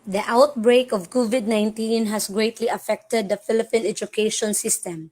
The outbreak of COVID-19 has greatly affected the Philippine education system.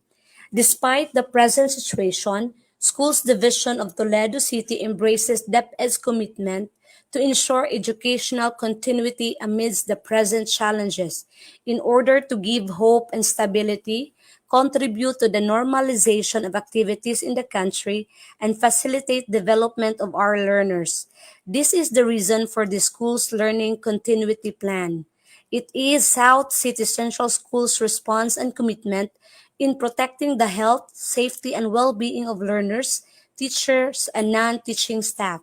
Despite the present situation, Schools Division of Toledo City embraces DepEd's commitment to ensure educational continuity amidst the present challenges in order to give hope and stability, contribute to the normalization of activities in the country, and facilitate development of our learners. This is the reason for the school's learning continuity plan. It is South City Central School's response and commitment in protecting the health, safety, and well-being of learners, teachers, and non-teaching staff.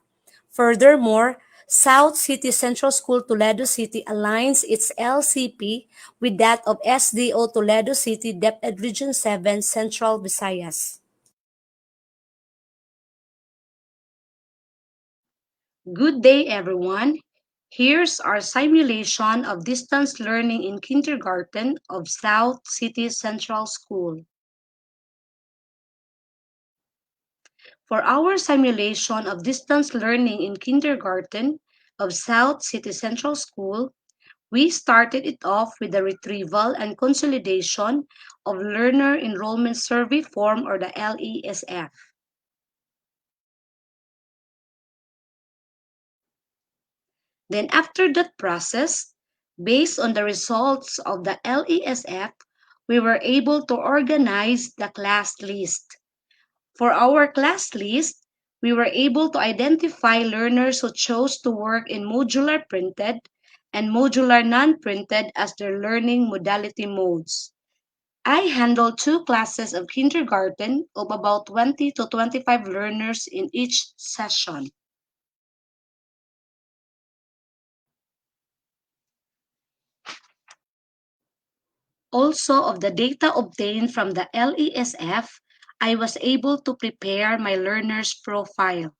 Furthermore, South City Central School Toledo City aligns its LCP with that of SDO Toledo City DepEd Region 7 Central Visayas. Good day, everyone. Here's our simulation of distance learning in kindergarten of South City Central School. For our simulation of distance learning in kindergarten of South City Central School, we started it off with the retrieval and consolidation of Learner Enrollment Survey Form or the LESF. Then after that process, based on the results of the LESF, we were able to organize the class list. For our class list, we were able to identify learners who chose to work in modular printed and modular non-printed as their learning modality modes. I handled two classes of kindergarten of about 20 to 25 learners in each session. Also, of the data obtained from the LESF, I was able to prepare my learner's profile,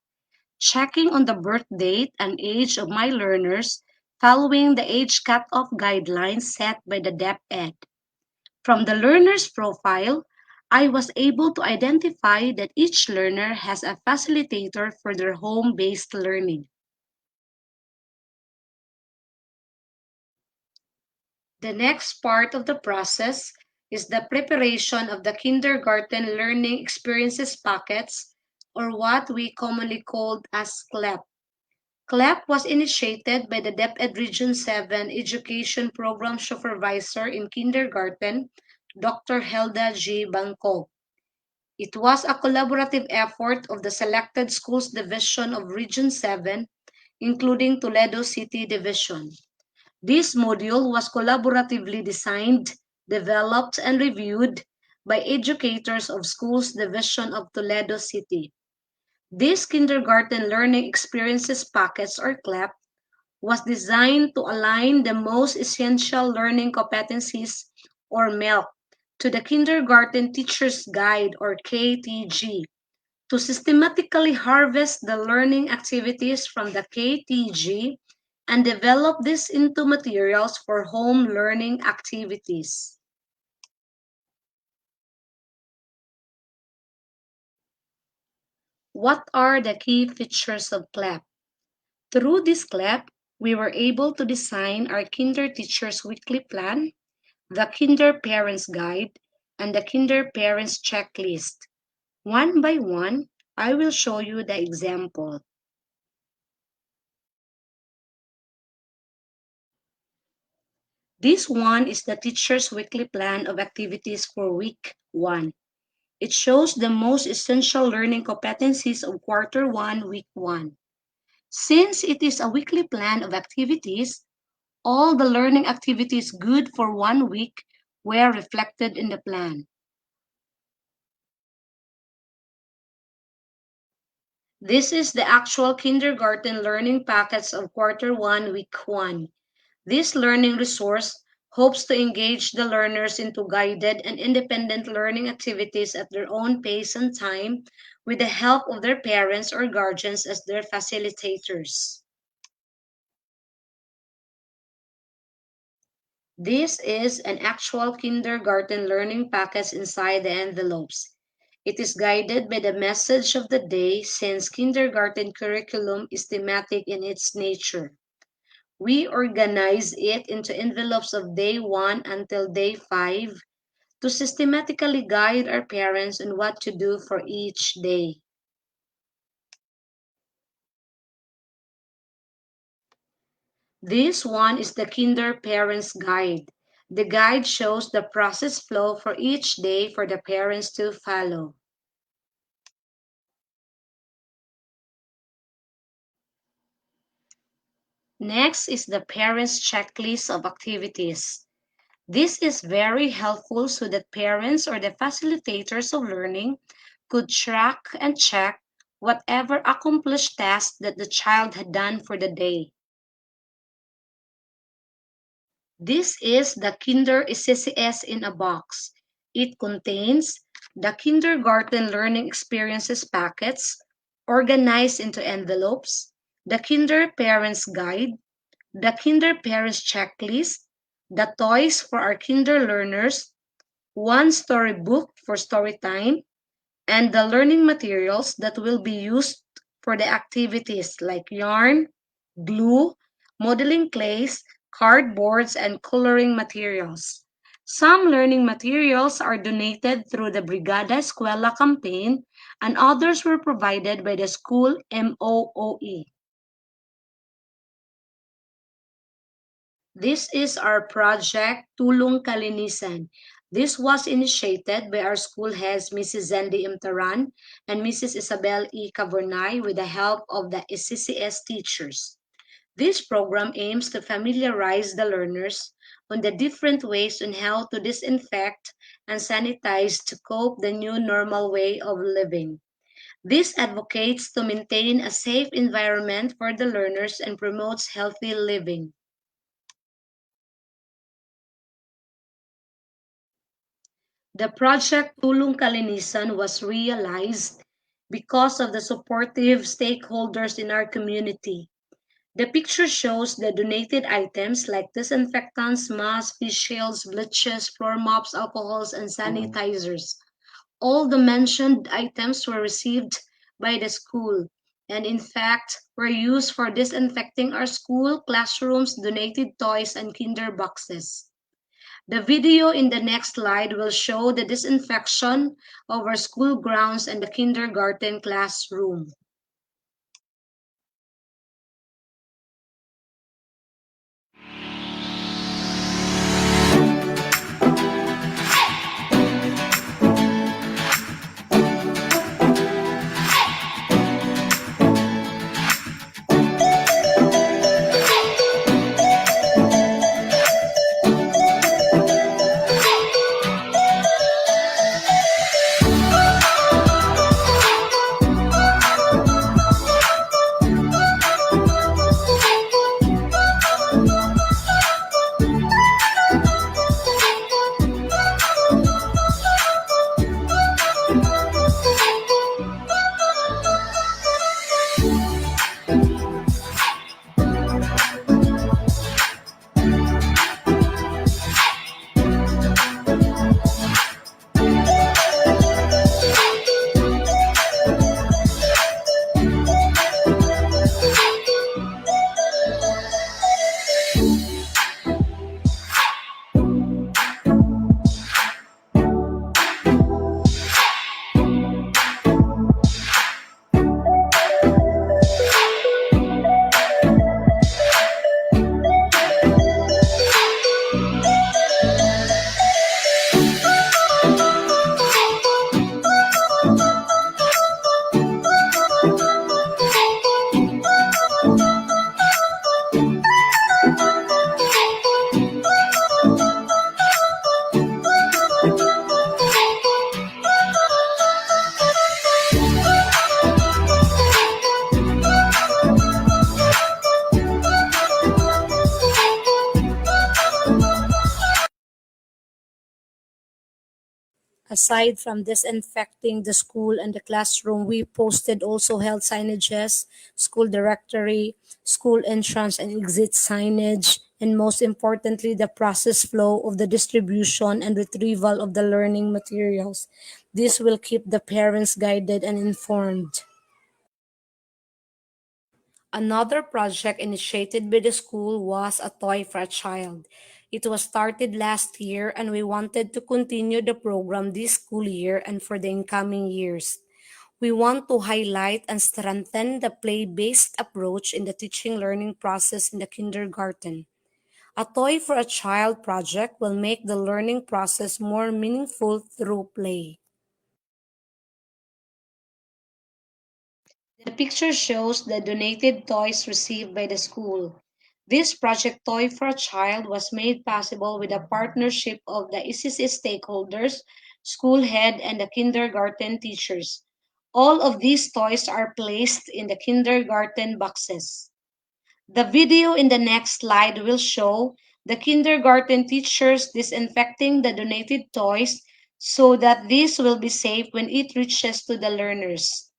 checking on the birth date and age of my learners following the age cutoff guidelines set by the DepEd. From the learner's profile, I was able to identify that each learner has a facilitator for their home-based learning. The next part of the process is the preparation of the kindergarten learning experiences packets, or what we commonly called as CLEP. CLEP was initiated by the DepEd Region 7 Education Program Supervisor in Kindergarten, Dr. Helda G. Bangko. It was a collaborative effort of the selected schools division of Region 7, including Toledo City Division. This module was collaboratively designed, developed, and reviewed by educators of Schools Division of Toledo City. This kindergarten learning experiences packets or CLEP was designed to align the most essential learning competencies or MELC to the Kindergarten Teacher's Guide or KTG to systematically harvest the learning activities from the KTG and develop this into materials for home learning activities. What are the key features of CLAP? Through this CLAP, we were able to design our Kinder Teachers Weekly Plan, the Kinder Parents Guide, and the Kinder Parents Checklist. One by one, I will show you the example. This one is the teacher's weekly plan of activities for week 1. It shows the most essential learning competencies of quarter 1, week 1. Since it is a weekly plan of activities, all the learning activities good for 1 week were reflected in the plan. This is the actual kindergarten learning packets of quarter 1, week 1. This learning resource hopes to engage the learners into guided and independent learning activities at their own pace and time with the help of their parents or guardians as their facilitators. This is an actual kindergarten learning package inside the envelopes. It is guided by the message of the day since kindergarten curriculum is thematic in its nature. We organize it into envelopes of day 1 until day 5 to systematically guide our parents on what to do for each day. This one is the Kinder Parents Guide. The guide shows the process flow for each day for the parents to follow. Next is the parents' checklist of activities. This is very helpful so that parents or the facilitators of learning could track and check whatever accomplished task that the child had done for the day. This is the Kinder SCCS in a box. It contains the kindergarten learning experiences packets organized into envelopes, the Kinder Parents Guide, the Kinder Parents Checklist, the toys for our kinder learners, one storybook for story time, and the learning materials that will be used for the activities like yarn, glue, modeling clays, cardboards, and coloring materials. Some learning materials are donated through the Brigada Escuela campaign, and others were provided by the school MOOE. This is our project Tulong Kalinisan. This was initiated by our school heads Mrs. Zendi Imtaran and Mrs. Isabel E. Cavernay with the help of the SCCS teachers. This program aims to familiarize the learners on the different ways on how to disinfect and sanitize to cope the new normal way of living. This advocates to maintain a safe environment for the learners and promotes healthy living. The project Tulong Kalinisan was realized because of the supportive stakeholders in our community. The picture shows the donated items like disinfectants, masks, face shields, bleaches, floor mops, alcohols, and sanitizers. All the mentioned items were received by the school and in fact were used for disinfecting our school, classrooms, donated toys, and kinder boxes. The video in the next slide will show the disinfection of our school grounds and the kindergarten classroom. Aside from disinfecting the school and the classroom, we posted also health signages, school directory, school entrance and exit signage, and most importantly, the process flow of the distribution and retrieval of the learning materials. This will keep the parents guided and informed. Another project initiated by the school was a toy for a child. It was started last year and we wanted to continue the program this school year and for the incoming years. We want to highlight and strengthen the play based approach in the teaching learning process in the kindergarten. A Toy for a Child project will make the learning process more meaningful through play. The picture shows the donated toys received by the school. This project Toy for a Child was made possible with a partnership of the ECC stakeholders, school head, and the kindergarten teachers. All of these toys are placed in the kindergarten boxes. The video in the next slide will show the kindergarten teachers disinfecting the donated toys so that this will be safe when it reaches to the learners.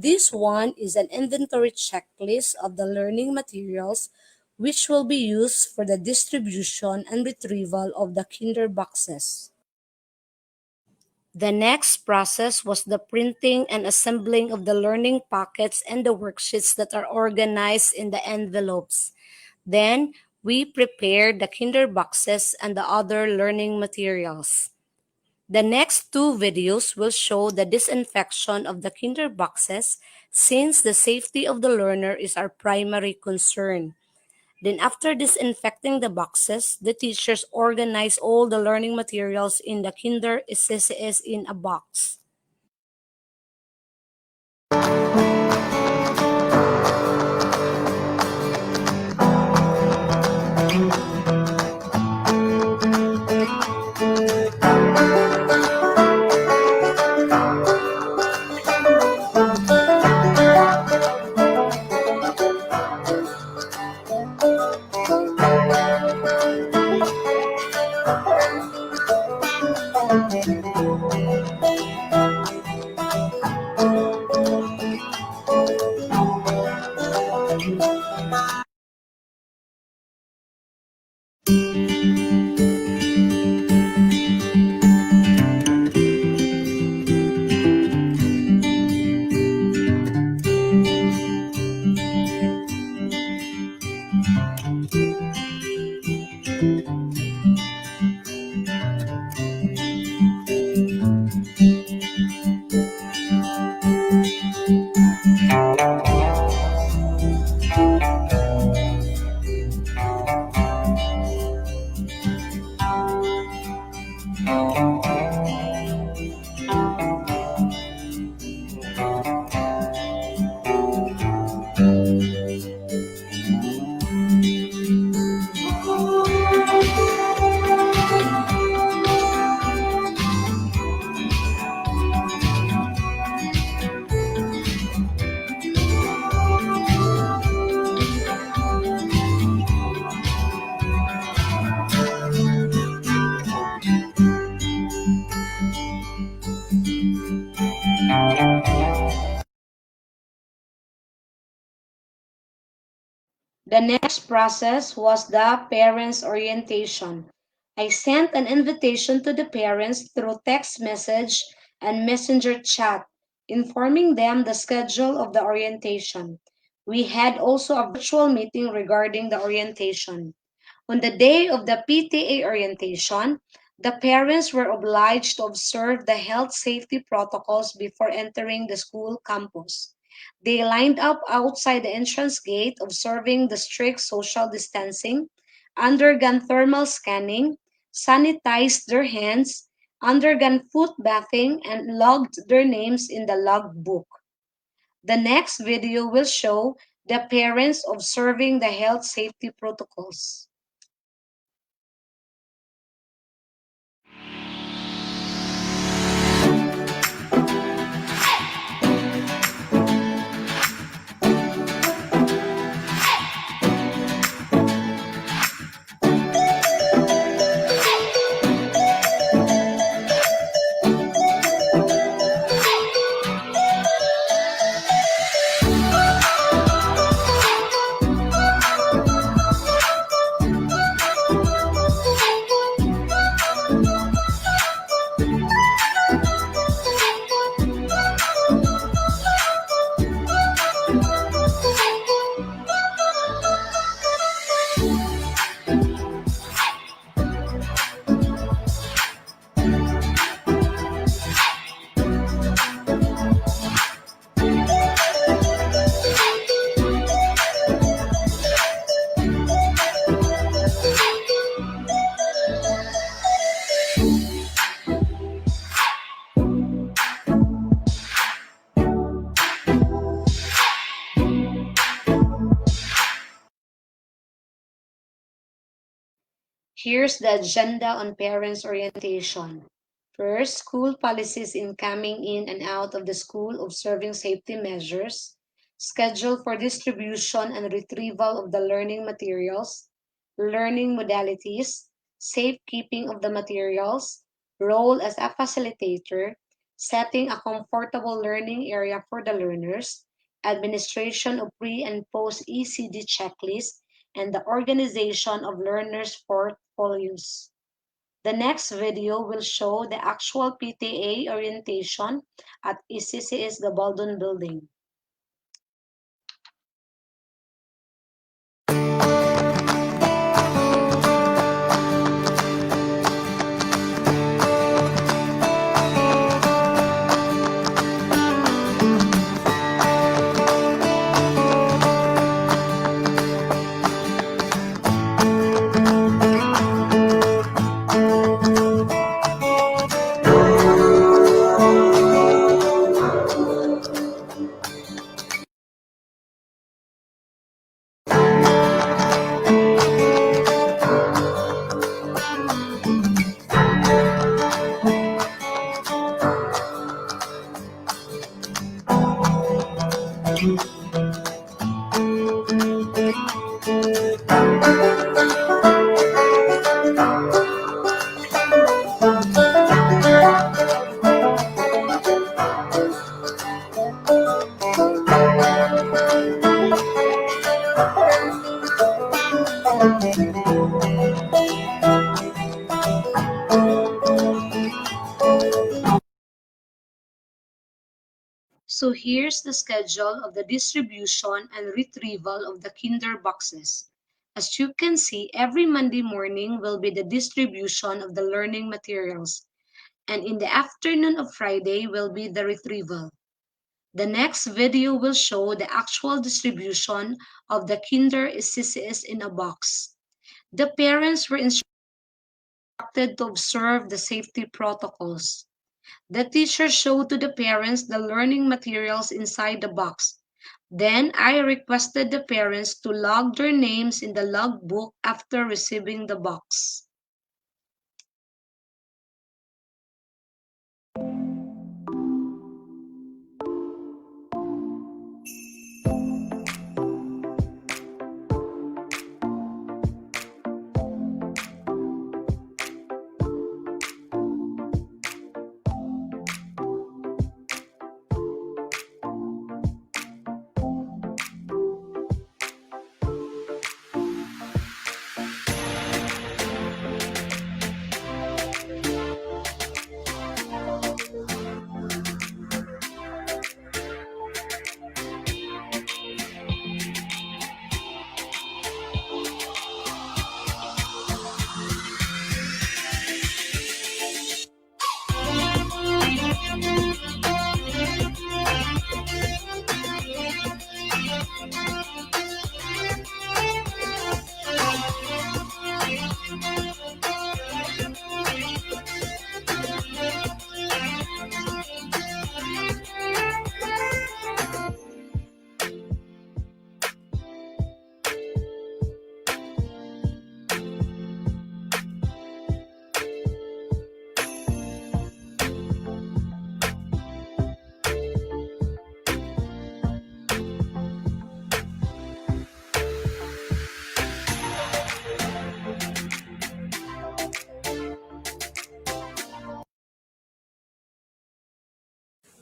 This one is an inventory checklist of the learning materials which will be used for the distribution and retrieval of the kinder boxes. The next process was the printing and assembling of the learning packets and the worksheets that are organized in the envelopes. Then, we prepared the kinder boxes and the other learning materials. The next two videos will show the disinfection of the kinder boxes since the safety of the learner is our primary concern. Then after disinfecting the boxes, the teachers organize all the learning materials in the kinder SSS in a box. The next process was the parents' orientation. I sent an invitation to the parents through text message and messenger chat, informing them the schedule of the orientation. We had also a virtual meeting regarding the orientation. On the day of the PTA orientation, the parents were obliged to observe the health safety protocols before entering the school campus. They lined up outside the entrance gate, observing the strict social distancing, undergone thermal scanning, sanitized their hands, undergone foot bathing, and logged their names in the log book. The next video will show the parents observing the health safety protocols. Here's the agenda on parents' orientation. First, school policies in coming in and out of the school, observing safety measures, schedule for distribution and retrieval of the learning materials, learning modalities, safekeeping of the materials, role as a facilitator, setting a comfortable learning area for the learners, administration of pre and post ECD checklists, and the organization of learners' portfolios. The next video will show the actual PTA orientation at ECCS Gabaldon Building. So here's the schedule of the distribution and retrieval of the kinder boxes. As you can see, every Monday morning will be the distribution of the learning materials, and in the afternoon of Friday will be the retrieval. The next video will show the actual distribution of the kinder SCCS in a box. The parents were instructed to observe the safety protocols. The teacher showed to the parents the learning materials inside the box. Then I requested the parents to log their names in the logbook after receiving the box.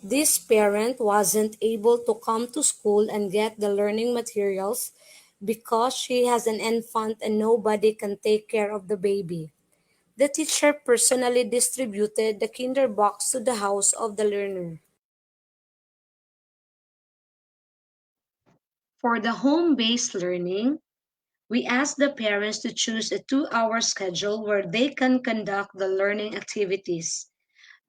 This parent wasn't able to come to school and get the learning materials because she has an infant and nobody can take care of the baby. The teacher personally distributed the kinder box to the house of the learner. For the home-based learning, we ask the parents to choose a 2-hour schedule where they can conduct the learning activities.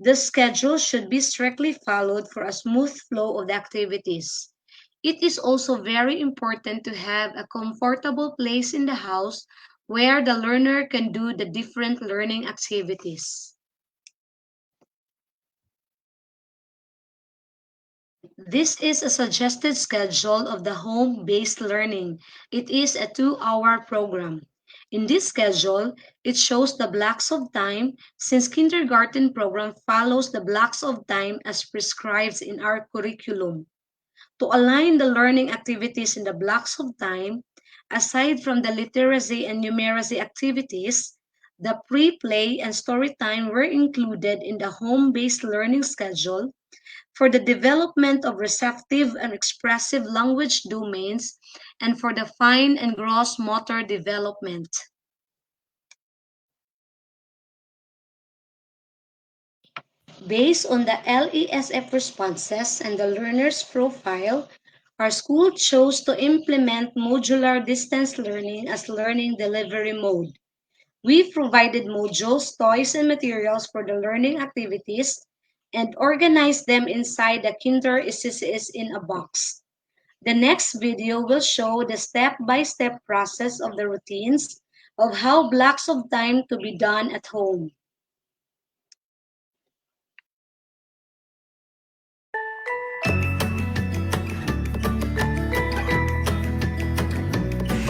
The schedule should be strictly followed for a smooth flow of the activities. It is also very important to have a comfortable place in the house where the learner can do the different learning activities. This is a suggested schedule of the home-based learning. It is a 2-hour program. In this schedule, it shows the blocks of time since kindergarten program follows the blocks of time as prescribed in our curriculum. To align the learning activities in the blocks of time, aside from the literacy and numeracy activities, the pre-play and story time were included in the home-based learning schedule for the development of receptive and expressive language domains and for the fine and gross motor development. Based on the LESF responses and the learner's profile, our school chose to implement modular distance learning as learning delivery mode. We provided modules, toys, and materials for the learning activities and organized them inside the Kinder SCCS in a box. The next video will show the step-by-step process of the routines of how blocks of time to be done at home.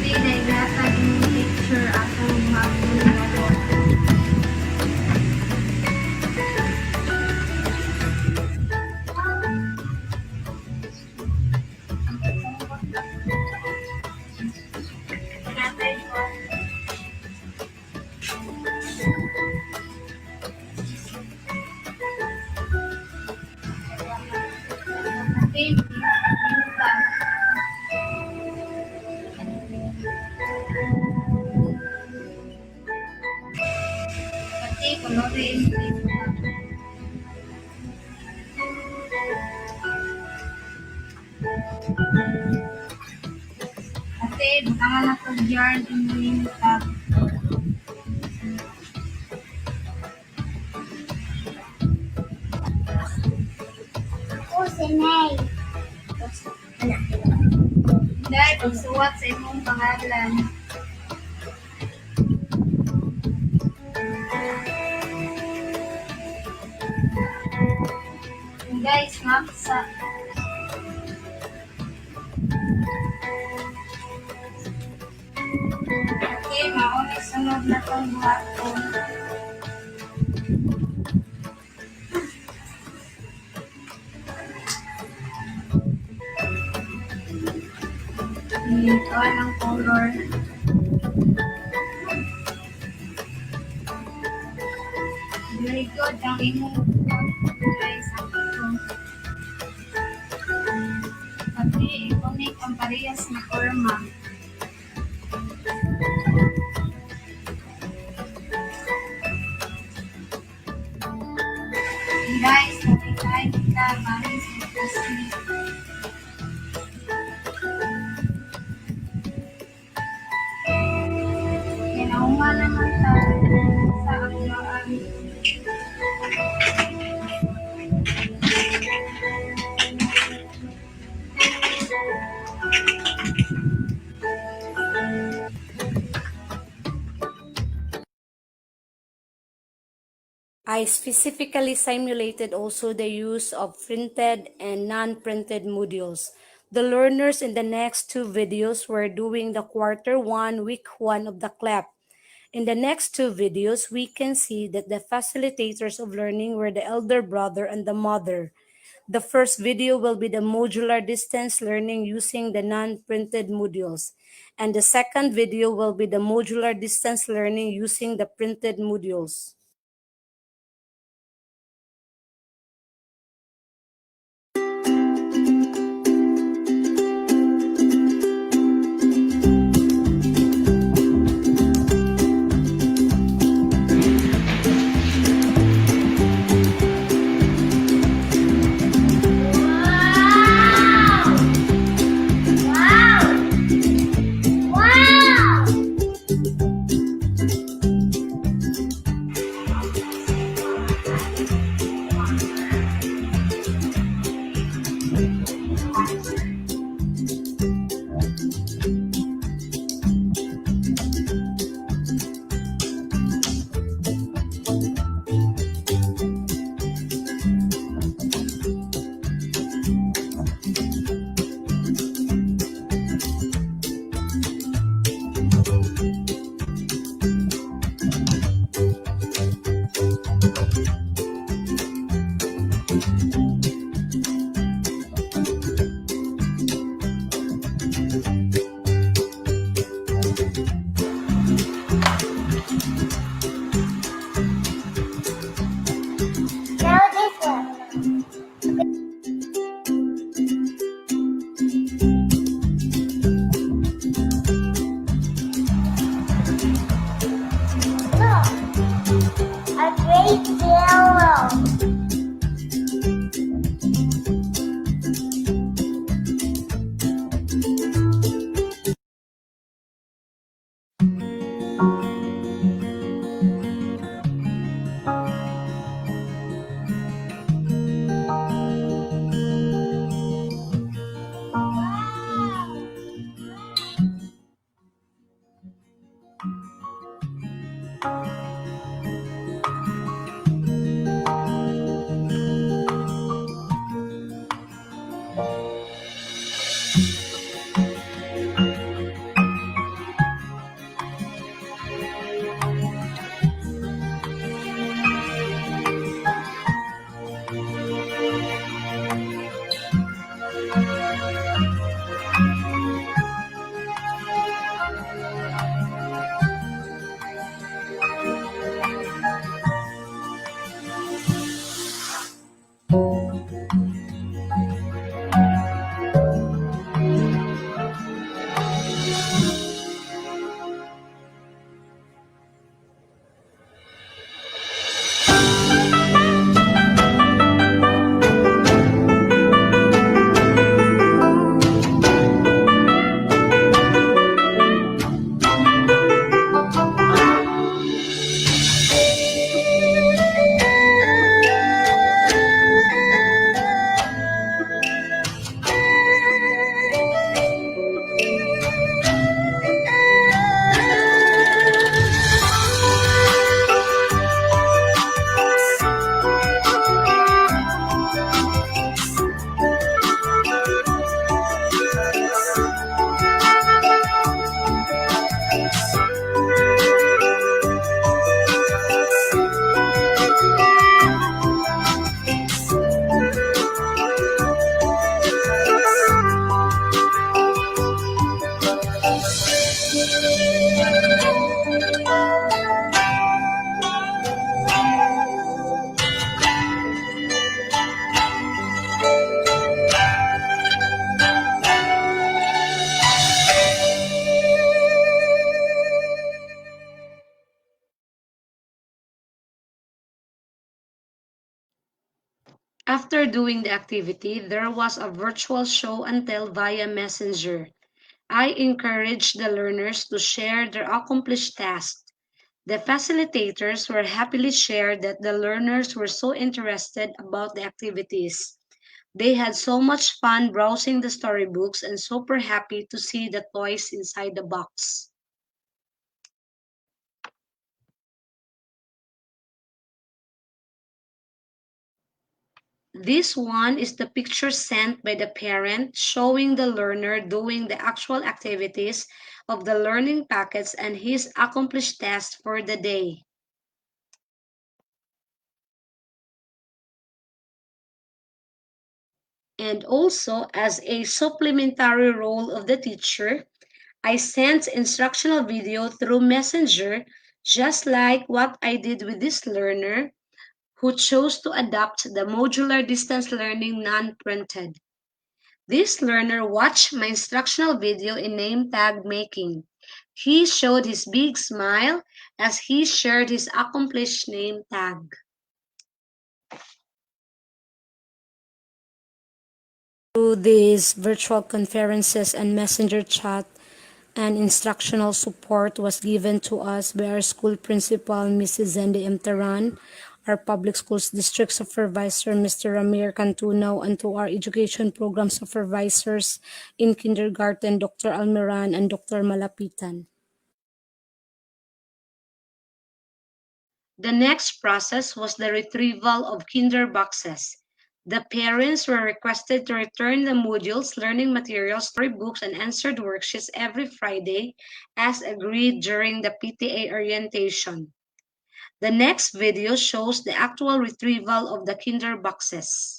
Pinaglatag yung picture ako magmulong. Pati kolorin. Pati bukangan ako yarn in tab. Ako si May. Dahil pagsuwat sa imong pangalan. Guys, maksa. Okay, maunay sunod na itong buhaton. Ito ang color. Very good ang imong guys ang ito. Pati i-connect ang parehas na forma. Guys, nakikain kita maris kasi kinauma naman tayo sa aklaan. I specifically simulated also the use of printed and non-printed modules. The learners in the next two videos were doing the quarter 1, week 1 of the CLEP. In the next two videos, we can see that the facilitators of learning were the elder brother and the mother. The first video will be the modular distance learning using the non-printed modules. And the second video will be the modular distance learning using the printed modules. After doing the activity, there was a virtual show and tell via Messenger. I encouraged the learners to share their accomplished tasks. The facilitators were happily shared that the learners were so interested about the activities. They had so much fun browsing the storybooks and super happy to see the toys inside the box. This one is the picture sent by the parent showing the learner doing the actual activities of the learning packets and his accomplished tasks for the day. And also, as a supplementary role of the teacher, I sent instructional video through Messenger, just like what I did with this learner who chose to adopt the modular distance learning non-printed. This learner watched my instructional video in name tag making. He showed his big smile as he shared his accomplished name tag. Through these virtual conferences and messenger chat, and instructional support was given to us by our school principal, Mrs. Zendi M. Taran, our public schools district supervisor, Mr. Ramir Cantuno, and to our education program supervisors in kindergarten, Dr. Almiran and Dr. Malapitan. The next process was the retrieval of kinder boxes. The parents were requested to return the modules, learning materials, storybooks, and answered worksheets every Friday as agreed during the PTA orientation. The next video shows the actual retrieval of the kinder boxes.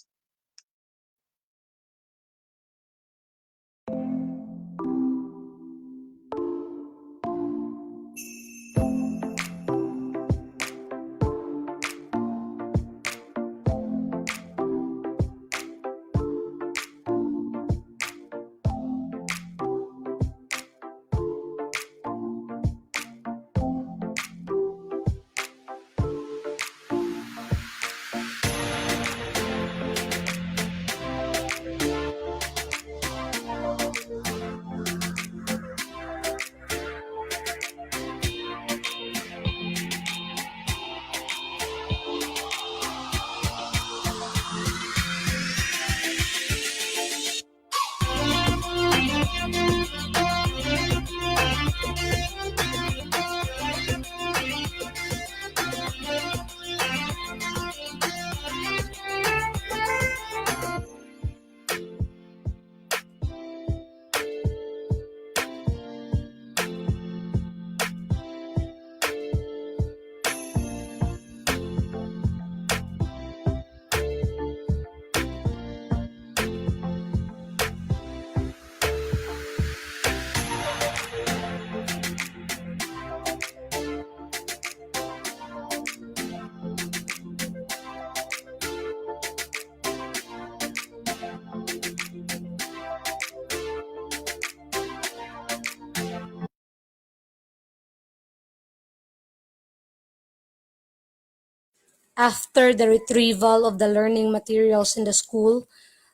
After the retrieval of the learning materials in the school,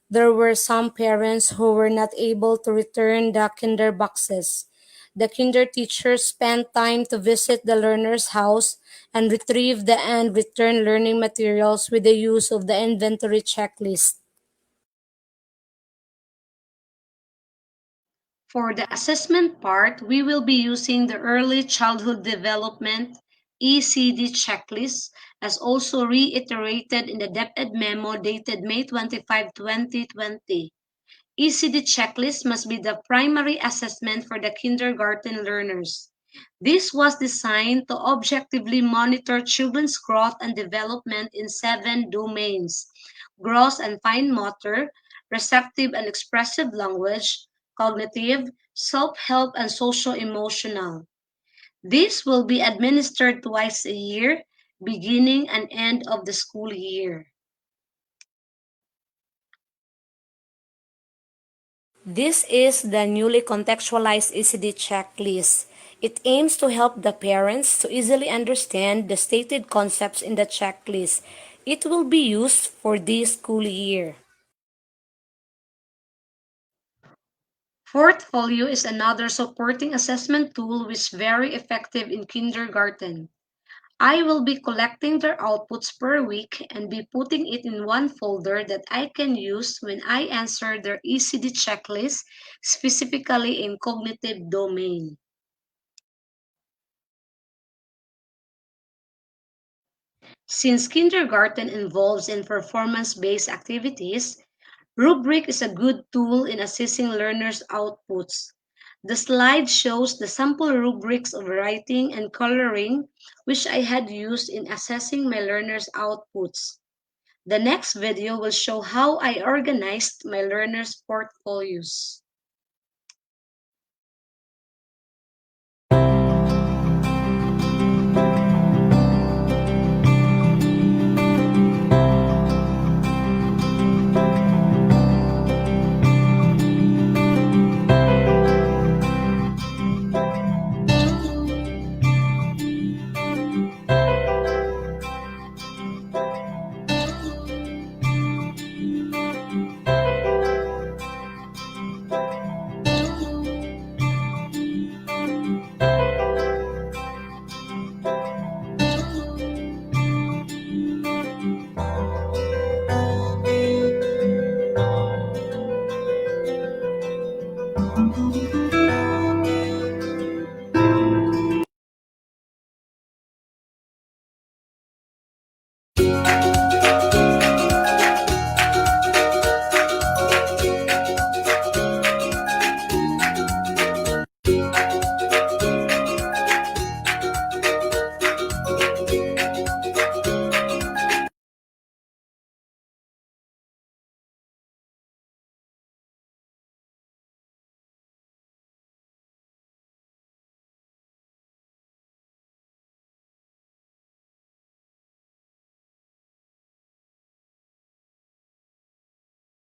there were some parents who were not able to return the kinder boxes. The kinder teachers spent time to visit the learner's house and retrieve the and return learning materials with the use of the inventory checklist. For the assessment part, we will be using the Early Childhood Development ECD checklist as also reiterated in the DepEd memo dated May 25, 2020. ECD checklist must be the primary assessment for the kindergarten learners. This was designed to objectively monitor children's growth and development in 7 domains: gross and fine motor, receptive and expressive language, cognitive, self-help, and social-emotional. This will be administered twice a year, beginning and end of the school year. This is the newly contextualized ECD checklist. It aims to help the parents to easily understand the stated concepts in the checklist. it will be used for this school year. Portfolio is another supporting assessment tool which is very effective in kindergarten. I will be collecting their outputs per week and be putting it in one folder that I can use when I answer their ECD checklist, specifically in cognitive domain. Since kindergarten involves in performance-based activities, Rubric is a good tool in assessing learners' outputs. The slide shows the sample rubrics of writing and coloring which I had used in assessing my learners' outputs. The next video will show how I organized my learners' portfolios.